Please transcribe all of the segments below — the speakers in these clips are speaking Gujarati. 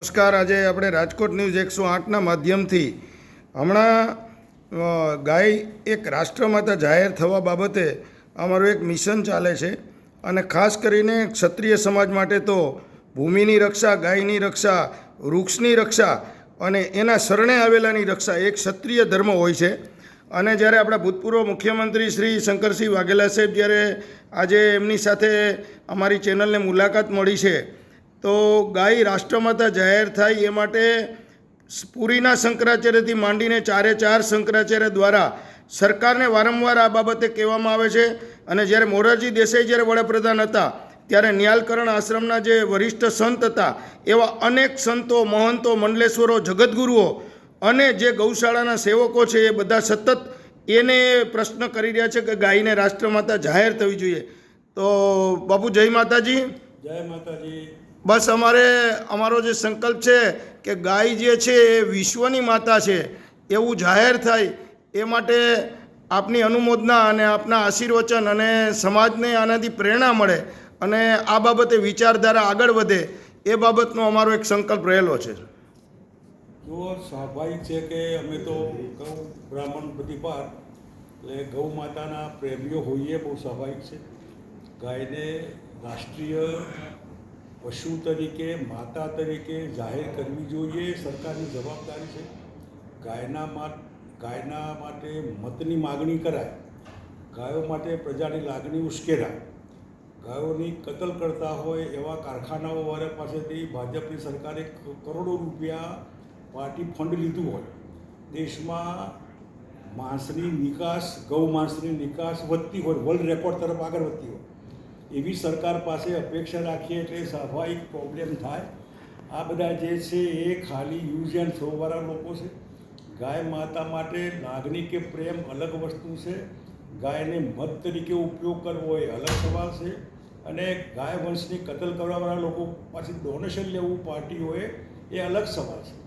નમસ્કાર। આજે આપણે રાજકોટ ન્યૂઝ 108ના માધ્યમથી હમણાં ગાય એક રાષ્ટ્રમાતા જાહેર થવા બાબતે અમારું એક મિશન ચાલે છે અને ખાસ કરીને ક્ષત્રિય સમાજ માટે તો ભૂમિની રક્ષા, ગાયની રક્ષા, વૃક્ષની રક્ષા અને એના શરણે આવેલાની રક્ષા એક ક્ષત્રિય ધર્મ હોય છે। અને જ્યારે આપણા ભૂતપૂર્વ મુખ્યમંત્રી શ્રી શંકરસિંહ વાઘેલા સાહેબ જ્યારે આજે એમની સાથે અમારી ચેનલને મુલાકાત મળી છે તો ગાય રાષ્ટ્રમાતા જાહેર થાય એ માટે પુરીના શંકરાચાર્યથી માંડીને ચારે ચાર શંકરાચાર્ય દ્વારા સરકારને વારંવાર આ બાબતે કહેવામાં આવે છે। અને જ્યારે મોરારજી દેસાઈ જ્યારે વડાપ્રધાન હતા ત્યારે ન્યાલકરણ આશ્રમના જે વરિષ્ઠ સંત હતા એવા અનેક સંતો, મહંતો, મંડલેશ્વરો, જગતગુરુઓ અને જે ગૌશાળાના સેવકો છે એ બધા સતત એને પ્રશ્ન કરી રહ્યા છે કે ગાયને રાષ્ટ્રમાતા જાહેર થવી જોઈએ। તો બાપુ જય માતાજી। જય માતાજી। બસ અમારો જે સંકલ્પ છે કે ગાય જે છે એ વિશ્વની માતા છે એવું જાહેર થાય એ માટે આપની અનુમોદના અને આપના આશીર્વચન અને સમાજને આનાથી પ્રેરણા મળે અને આ બાબતે વિચારધારા આગળ વધે એ બાબતનો અમારો એક સંકલ્પ રહેલો છે। જો સ્વાભાવિક છે કે અમે તો ગૌ બ્રાહ્મણ પ્રતિપાદ એટલે ગૌ માતાના પ્રેમીઓ હોઈએ, બહુ સ્વાભાવિક છે। ગાયને રાષ્ટ્રીય પશુ તરીકે, માતા તરીકે જાહેર કરવી જોઈએ, સરકારની જવાબદારી છે। ગાયના માટે મતની માગણી કરાય, ગાયો માટે પ્રજાની લાગણી ઉશ્કેરાય, ગાયોની કતલ કરતા હોય એવા કારખાનાઓવાળા પાસેથી ભાજપની સરકારે કરોડો રૂપિયા પાર્ટી ફંડ લીધું હોય, દેશમાં માંસની નિકાસ, ગૌ માંસની નિકાસ વધતી હોય, વર્લ્ડ રેકોર્ડ તરફ આગળ વધતી હોય, એવી સરકાર પાસે અપેક્ષા રાખીએ એટલે સ્વાભાવિક પ્રોબ્લેમ થાય। આ બધા જે છે એ ખાલી યુઝ એન્ડ થ્રોવાળા લોકો છે। ગાય માતા માટે લાગણી કે પ્રેમ અલગ વસ્તુ છે, ગાયને મત તરીકે ઉપયોગ કરવો એ અલગ સવાલ છે, અને ગાય વંશની કતલ કરવાવાળા લોકો પાછી ડોનેશન લેવું પાર્ટીઓએ એ અલગ સવાલ છે।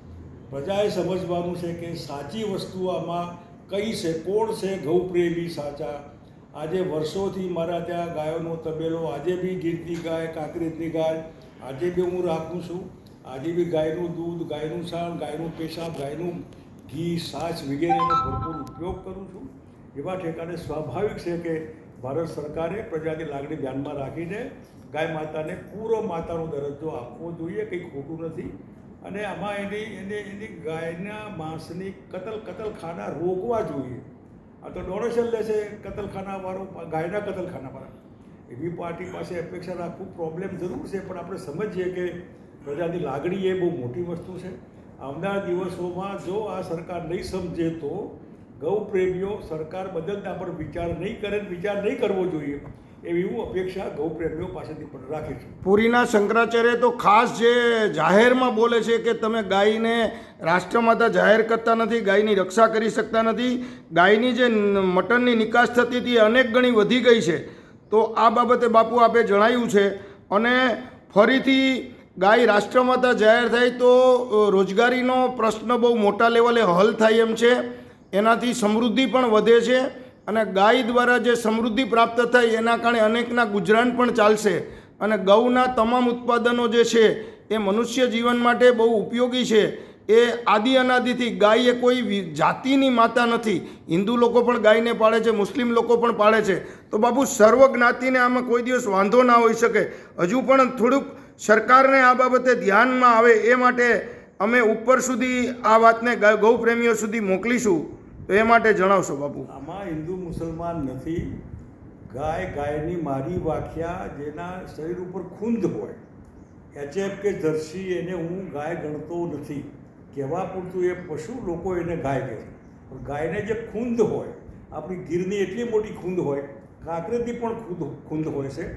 પ્રજાએ સમજવાનું છે કે સાચી વસ્તુ આમાં કઈ છે, કોણ છે ગૌપ્રેમી સાચા। આજે વર્ષોથી મારા ત્યાં ગાયોનો તબેલો, આજે બી ગીરની ગાય, કાંકરેજની ગાય આજે બી હું રાખું છું। આજે બી ગાયનું દૂધ, ગાયનું છાણ, ગાયનું પેશાબ, ગાયનું ઘી, છાશ વગેરેનો ભરપૂર ઉપયોગ કરું છું। એવા ઠેકાણે સ્વાભાવિક છે કે ભારત સરકારે પ્રજાની લાગણી ધ્યાનમાં રાખીને ગાય માતાને પૂરો માતાનો દરજ્જો આપવો જોઈએ, કંઈ ખોટું નથી। અને આમાં એની ગાયના માંસની કતલખાના રોકવા જોઈએ। આ તો ડોનેશન લેશે કતલખાનાવાળો, ગાયના કતલખાનાવાળા, એવી પાર્ટી પાસે અપેક્ષા રાખવું પ્રોબ્લેમ જરૂર છે, પણ આપણે સમજીએ કે પ્રજાની લાગણી એ બહુ મોટી વસ્તુ છે। આવનારા દિવસોમાં જો આ સરકાર નહીં સમજે તો ગૌપ્રેમીઓ સરકાર બદલતા પર વિચાર નહીં કરવો જોઈએ એવી હું અપેક્ષા ગૌપ્રેમીઓ પાસેથી પણ રાખી છું। પુરીના શંકરાચાર્ય તો ખાસ જે જાહેરમાં બોલે છે કે તમે ગાયને રાષ્ટ્રમાતા જાહેર કરતા નથી, ગાયની રક્ષા કરી શકતા નથી, ગાયની જે મટનની નિકાસ થતી હતી અનેક ગણી વધી ગઈ છે। તો આ બાબતે બાપુ આપે જણાવ્યું છે અને ફરીથી ગાય રાષ્ટ્રમાતા જાહેર થાય તો રોજગારીનો પ્રશ્ન બહુ મોટા લેવલે હલ થાય એમ છે, એનાથી સમૃદ્ધિ પણ વધે છે અને ગાય દ્વારા જે સમૃદ્ધિ પ્રાપ્ત થાય એના કારણે અનેકના ગુજરાન પણ ચાલશે અને ગૌના તમામ ઉત્પાદનો જે છે એ મનુષ્ય જીવન માટે બહુ ઉપયોગી છે। એ આદિ અનાદિથી ગાય એ કોઈ જાતિની માતા નથી। હિન્દુ લોકો પણ ગાયને પાળે છે, મુસ્લિમ લોકો પણ પાળે છે। તો બાપુ સર્વ જ્ઞાતિને આમાં કોઈ દિવસ વાંધો ના હોઈ શકે, હજુ પણ થોડુંક સરકારને આ બાબતે ધ્યાનમાં આવે એ માટે અમે ઉપર સુધી આ વાતને ગૌપ્રેમીઓ સુધી મોકલીશું। તો એ માટે જણાવશો બાપુ। આમાં હિન્દુ મુસલમાન નથી, ગાયની મારી વ્યાખ્યા જેના શરીર ઉપર ખૂંદ હોય, HF કે જર્સી, એને હું ગાય ગણતો નથી। કહેવા પૂરતું એ પશુ, લોકો એને ગાય કહે છે, પણ ગાયને જે ખૂંદ હોય, આપણી ગીરની એટલી મોટી ખૂંદ હોય, કાંકરેજની પણ ખૂંદ હોય છે,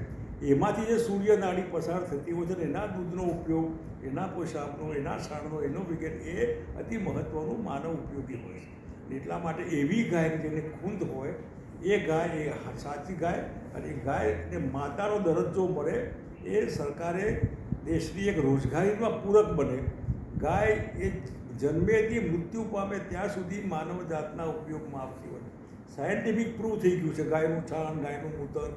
એમાંથી જે સૂર્ય નાડી પસાર થતી હોય છે ને એના દૂધનો ઉપયોગ, એના પેશાબનો, એના છાણનો, એનો વગેરે એ અતિ મહત્ત્વનું માનવ ઉપયોગી હોય છે। એટલા માટે એવી ગાય જેને ખૂંદ હોય એ ગાય એ સાચી ગાય, અને એ ગાયને માતાનો દરજ્જો મળે એ સરકારે દેશની એક રોજગારીમાં પૂરક બને। ગાય એ જન્મેથી મૃત્યુ પામે ત્યાં સુધી માનવ જાતના ઉપયોગમાં આવતી હોય। સાયન્ટિફિક પ્રૂવ થઈ ગયું છે ગાયનું છાણ, ગાયનું મૂતર,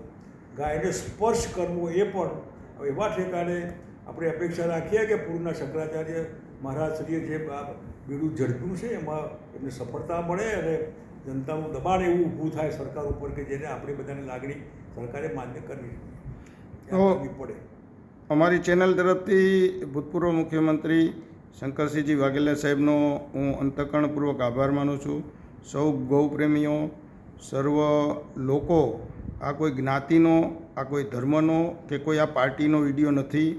ગાયને સ્પર્શ કરવો એ પણ એવા ઠેકાણે આપણે અપેક્ષા રાખીએ કે પૂર્વના શંકરાચાર્ય મહારાજશ્રીએ જે બીડું ઝડપ્યું છે એમાં એમને સફળતા મળે અને જનતાનું દબાણ એવું ઊભું થાય સરકાર ઉપર કે જેને આપણે બધાની લાગણી સરકારે માન્ય કરવી પડે. અમારી ચેનલ તરફથી ભૂતપૂર્વ મુખ્યમંત્રી શંકરસિંહજી વાઘેલા સાહેબનો હું અંતઃકરણપૂર્વક આભાર માનું છું. સૌ ગૌપ્રેમીઓ, સર્વ લોકો, આ કોઈ જ્ઞાતિનો, આ કોઈ ધર્મનો કે કોઈ આ પાર્ટીનો વિડીયો નથી.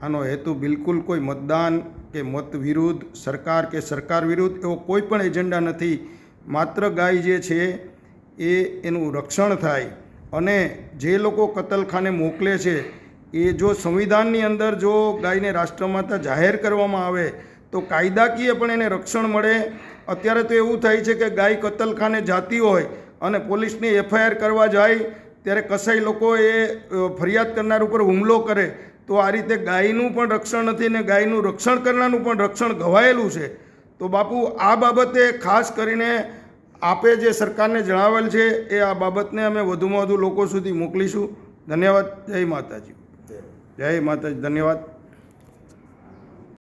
આનો હેતુ બિલકુલ કોઈ મતદાન કે મત વિરુદ્ધ, સરકાર કે સરકાર વિરુદ્ધ એવો કોઈ પણ એજન્ડા નથી. માત્ર ગાય જે છે એનું રક્ષણ થાય. અને જે લોકો કતલખાને મોકલે છે એ જો સંવિધાનની અંદર જો ગાયને રાષ્ટ્રમાતા જાહેર કરવામાં આવે તો કાયદાકીય પણ એને રક્ષણ મળે. અત્યારે તો એવું થાય છે કે ગાય કતલખાને જાતી હોય અને પોલીસની એફઆઈઆર કરવા જાય ત્યારે કસાઈ લોકો એ ફરિયાદ કરનાર ઉપર હુમલો કરે. તો આ રીતે ગાયનું પણ રક્ષણ નથી ને ગાયનું રક્ષણ કરનારનું પણ રક્ષણ ઘવાયેલું છે. તો બાપુ આ બાબતે ખાસ કરીને આપે જે સરકારને જણાવેલ છે એ આ બાબતને અમે વધુમાં વધુ લોકો સુધી મોકલીશું. ધન્યવાદ. જય માતાજી. જય માતાજી. ધન્યવાદ.